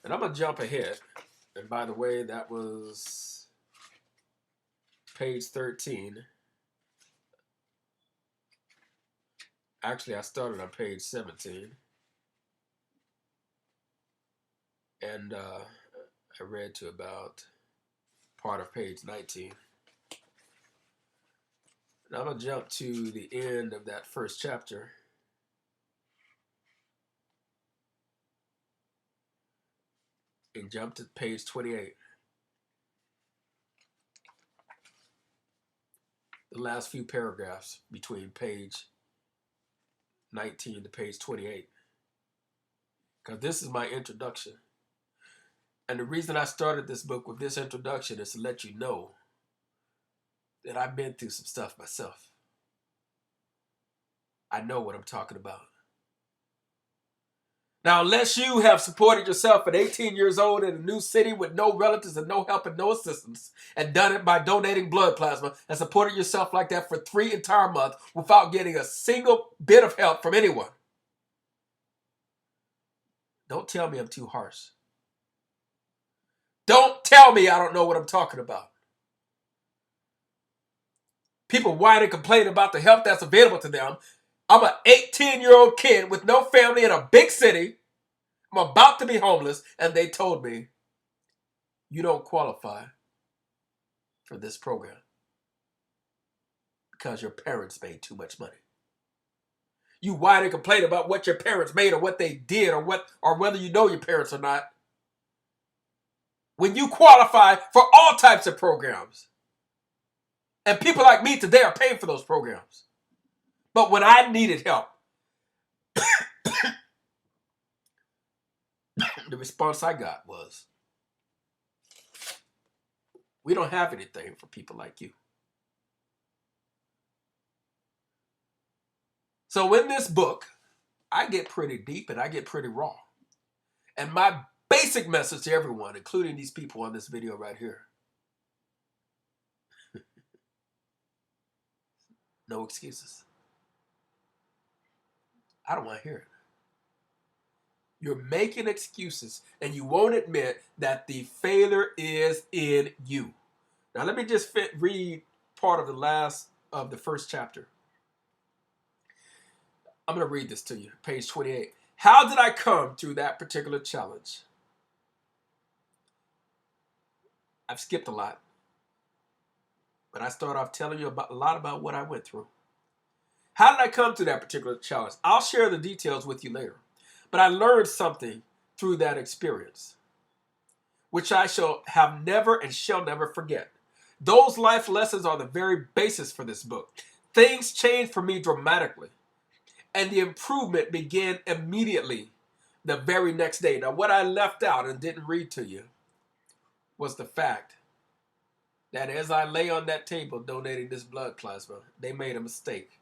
And I'm going to jump ahead. And by the way, that was page 13. Actually, I started on page 17. And I read to about part of page 19. And I'm going to jump to the end of that first chapter. And jump to page 28. The last few paragraphs between page 19 to page 28. Because this is my introduction. And the reason I started this book with this introduction is to let you know that I've been through some stuff myself. I know what I'm talking about. Now, unless you have supported yourself at 18 years old in a new city with no relatives and no help and no assistance, and done it by donating blood plasma, and supported yourself like that for 3 entire months without getting a single bit of help from anyone, don't tell me I'm too harsh. Don't tell me I don't know what I'm talking about. People whine and complain about the help that's available to them. I'm an 18-year-old kid with no family in a big city. I'm about to be homeless, and they told me, you don't qualify for this program because your parents made too much money. You whine and complain about what your parents made or what they did or whether you know your parents or not. When you qualify for all types of programs. And people like me today are paying for those programs. But when I needed help, the response I got was, we don't have anything for people like you. So in this book, I get pretty deep and I get pretty raw. And my basic message to everyone, including these people on this video right here, no excuses. I don't want to hear it. You're making excuses and you won't admit that the failure is in you. Now let me just read part of the first chapter. I'm going to read this to you, page 28. How did I come through that particular challenge? I've skipped a lot, but I start off telling you a lot about what I went through. How did I come through that particular challenge? I'll share the details with you later, but I learned something through that experience, which I shall have never and shall never forget. Those life lessons are the very basis for this book. Things changed for me dramatically, and the improvement began immediately the very next day. Now, what I left out and didn't read to you was the fact that as I lay on that table donating this blood plasma, they made a mistake.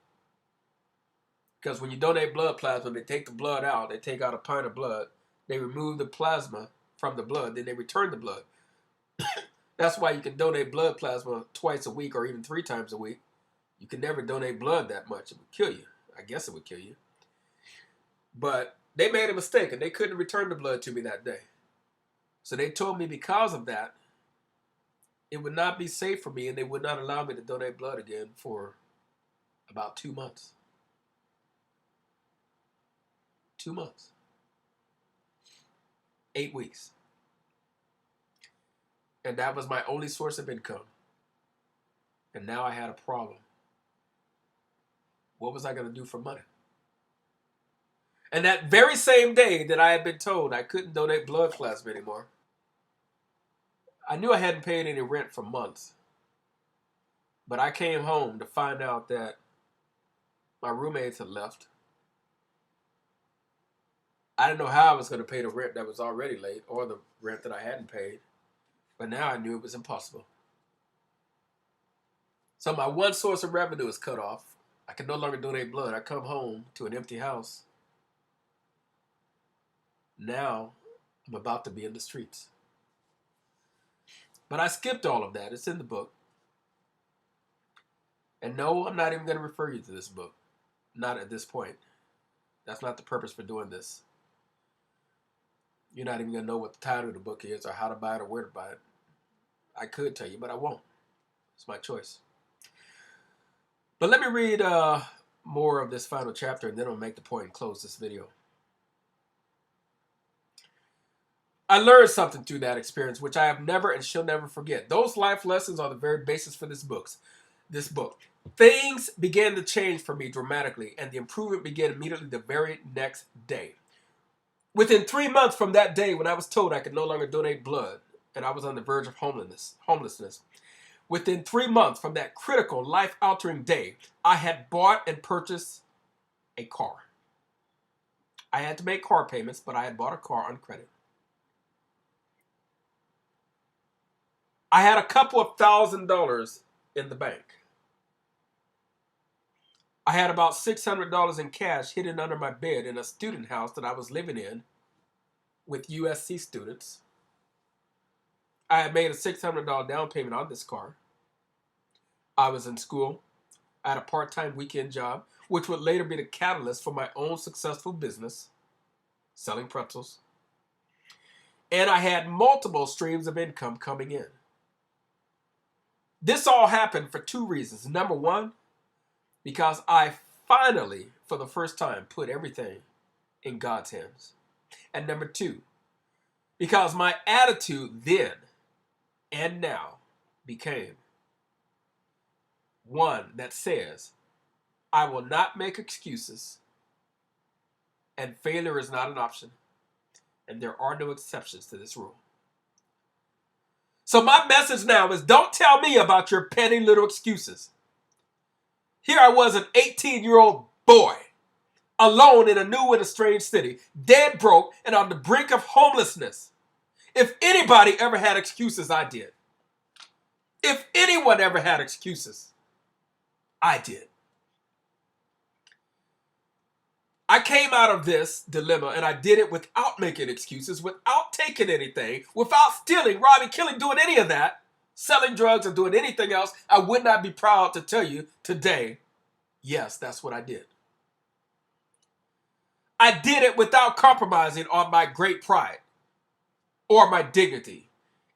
Because when you donate blood plasma, they take the blood out, they take out a pint of blood, they remove the plasma from the blood, then they return the blood. That's why you can donate blood plasma twice a week or even 3 times a week. You can never donate blood that much. It would kill you. I guess it would kill you. But they made a mistake and they couldn't return the blood to me that day. So they told me because of that, it would not be safe for me and they would not allow me to donate blood again for about 2 months. 2 months. 8 weeks. And that was my only source of income. And now I had a problem. What was I going to do for money? And that very same day that I had been told I couldn't donate blood plasma anymore, I knew I hadn't paid any rent for months. But I came home to find out that my roommates had left. I didn't know how I was going to pay the rent that was already late or the rent that I hadn't paid. But now I knew it was impossible. So my one source of revenue is cut off. I can no longer donate blood. I come home to an empty house. Now I'm about to be in the streets. But I skipped all of that. It's in the book. And no, I'm not even going to refer you to this book. Not at this point. That's not the purpose for doing this. You're not even going to know what the title of the book is or how to buy it or where to buy it. I could tell you, but I won't. It's my choice. But let me read more of this final chapter, and then I'll make the point and close this video. I learned something through that experience, which I have never and shall never forget. Those life lessons are the very basis for this book. Things began to change for me dramatically, and the improvement began immediately the very next day. Within 3 months from that day when I was told I could no longer donate blood, and I was on the verge of homelessness, within 3 months from that critical, life-altering day, I had bought and purchased a car. I had to make car payments, but I had bought a car on credit. I had a couple of $1,000 in the bank. I had about $600 in cash hidden under my bed in a student house that I was living in with USC students. I had made a $600 down payment on this car. I was in school. I had a part-time weekend job, which would later be the catalyst for my own successful business, selling pretzels. And I had multiple streams of income coming in. This all happened for 2 reasons. Number one, because I finally, for the first time, put everything in God's hands. And number 2, because my attitude then and now became one that says, I will not make excuses, and failure is not an option, and there are no exceptions to this rule. So my message now is, don't tell me about your petty little excuses. Here I was, an 18-year-old boy, alone in a new and a strange city, dead broke and on the brink of homelessness. If anybody ever had excuses, I did. If anyone ever had excuses, I did. I came out of this dilemma, and I did it without making excuses, without taking anything, without stealing, robbing, killing, doing any of that, selling drugs or doing anything else. I would not be proud to tell you today, yes, that's what I did. I did it without compromising on my great pride or my dignity,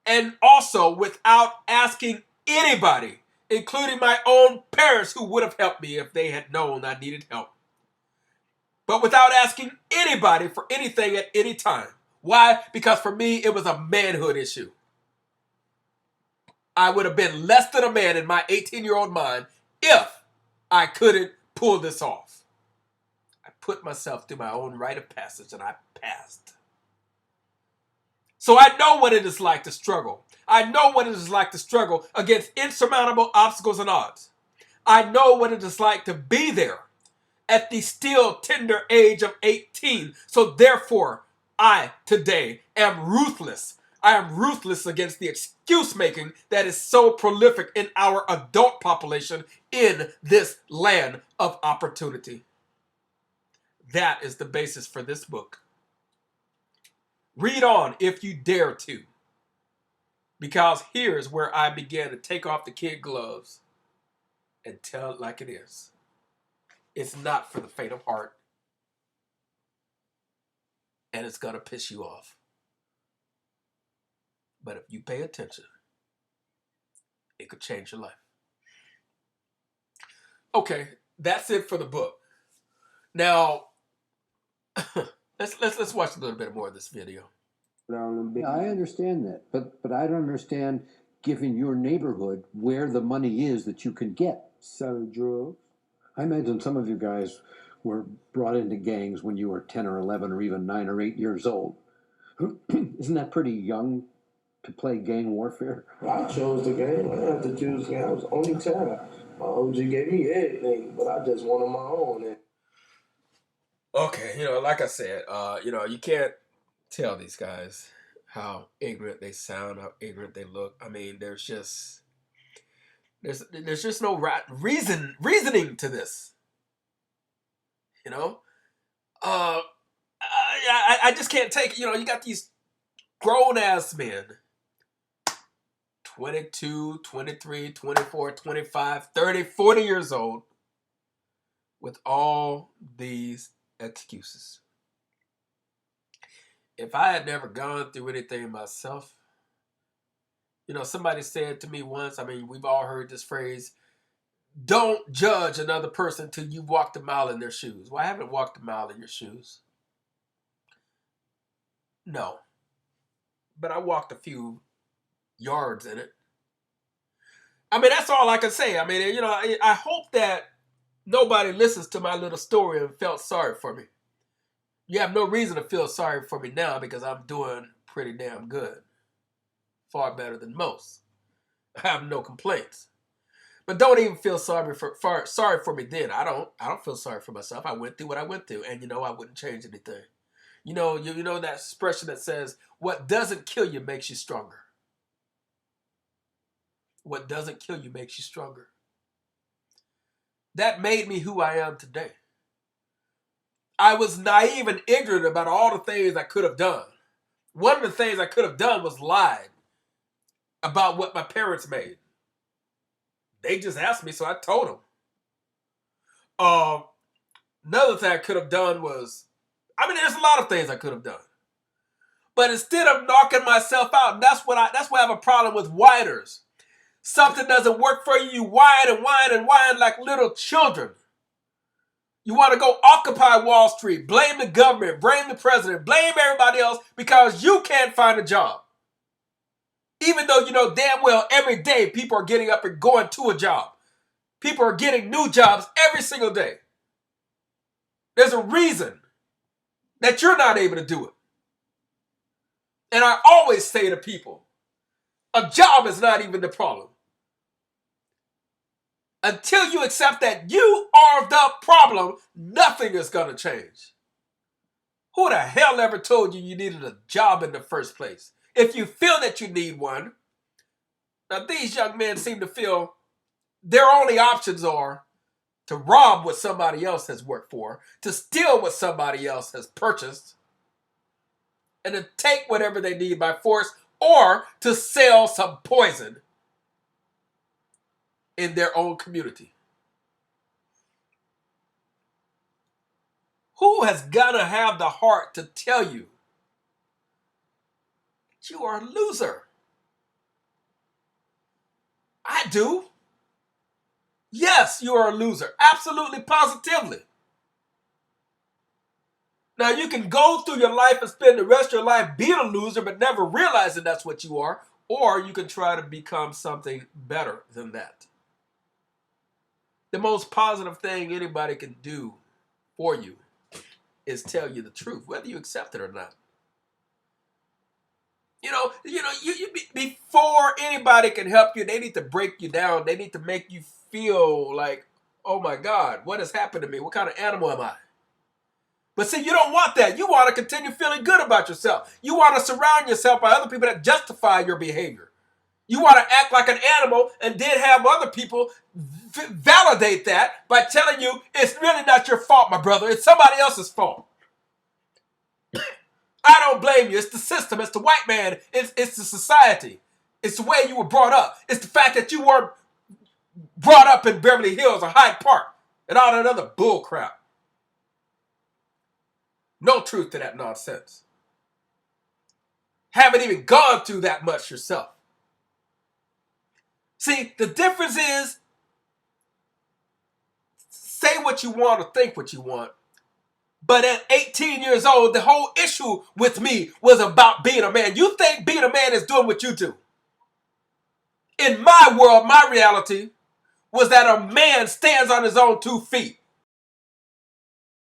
and also without asking anybody, including my own parents, who would have helped me if they had known I needed help. But without asking anybody for anything at any time. Why? Because for me, it was a manhood issue. I would have been less than a man in my 18-year-old mind if I couldn't pull this off. I put myself through my own rite of passage, and I passed. So I know what it is like to struggle. I know what it is like to struggle against insurmountable obstacles and odds. I know what it is like to be there at the still tender age of 18. So therefore, I today am ruthless. I am ruthless against the excuse making that is so prolific in our adult population in this land of opportunity. That is the basis for this book. Read on if you dare to, because here's where I began to take off the kid gloves and tell it like it is. It's not for the faint of heart, and it's going to piss you off. But if you pay attention, it could change your life. Okay, that's it for the book. Now, let's watch a little bit more of this video. Yeah, I understand that, but I don't understand, given your neighborhood, where the money is that you can get. Selling drugs. I imagine some of you guys were brought into gangs when you were 10 or 11 or even 9 or 8 years old. Isn't that pretty young to play gang warfare? I chose the game. I didn't have to choose the game. I was the only child. My OG gave me everything, but I just wanted my own. Okay, like I said, you can't tell these guys how ignorant they sound, how ignorant they look. I mean, there's just no reasoning to this. I just can't take it. You got these grown-ass men, 22, 23, 24, 25, 30, 40 years old, with all these excuses. if I had never gone through anything myself, you know, somebody said to me once, I mean, we've all heard this phrase, don't judge another person till you've walked a mile in their shoes. Well, I haven't walked a mile in your shoes. No. But I walked a few yards in it. I mean, that's all I can say. I mean, you know, I hope that nobody listens to my little story and felt sorry for me. You have no reason to feel sorry for me now because I'm doing pretty damn good. Far better than most. I have no complaints. But don't even feel sorry for me then. I don't feel sorry for myself. I went through what I went through, and you know I wouldn't change anything. You know that expression that says, "What doesn't kill you makes you stronger." What doesn't kill you makes you stronger. That made me who I am today. I was naive and ignorant about all the things I could have done. One of the things I could have done was lied about what my parents made. They just asked me, so I told them. Another thing I could have done was, I mean, there's a lot of things I could have done. But instead of knocking myself out, and that's why I have a problem with whiners. Something doesn't work for you, you whine and whine and whine like little children. You want to go occupy Wall Street, blame the government, blame the president, blame everybody else because you can't find a job. Even though you know damn well every day people are getting up and going to a job. People are getting new jobs every single day. There's a reason that you're not able to do it. And I always say to people, a job is not even the problem. Until you accept that you are the problem, nothing is going to change. Who the hell ever told you you needed a job in the first place? If you feel that you need one, now these young men seem to feel their only options are to rob what somebody else has worked for, to steal what somebody else has purchased, and to take whatever they need by force, or to sell some poison in their own community. Who has got to have the heart to tell you that you are a loser? I do. Yes, you are a loser. Absolutely, positively. Now, you can go through your life and spend the rest of your life being a loser, but never realizing that's what you are. Or you can try to become something better than that. The most positive thing anybody can do for you is tell you the truth, whether you accept it or not. Before anybody can help you, they need to break you down. They need to make you feel like, oh my God, what has happened to me? What kind of animal am I? But see, you don't want that. You want to continue feeling good about yourself. You want to surround yourself by other people that justify your behavior. You want to act like an animal and then have other people validate that by telling you it's really not your fault, my brother. It's somebody else's fault. I don't blame you. It's the system. It's the white man. It's the society. It's the way you were brought up. It's the fact that you weren't brought up in Beverly Hills or Hyde Park and all that other bull crap. No truth to that nonsense. Haven't even gone through that much yourself. See, the difference is, say what you want or think what you want. But at 18 years old, the whole issue with me was about being a man. You think being a man is doing what you do. In my world, my reality was that a man stands on his own 2 feet.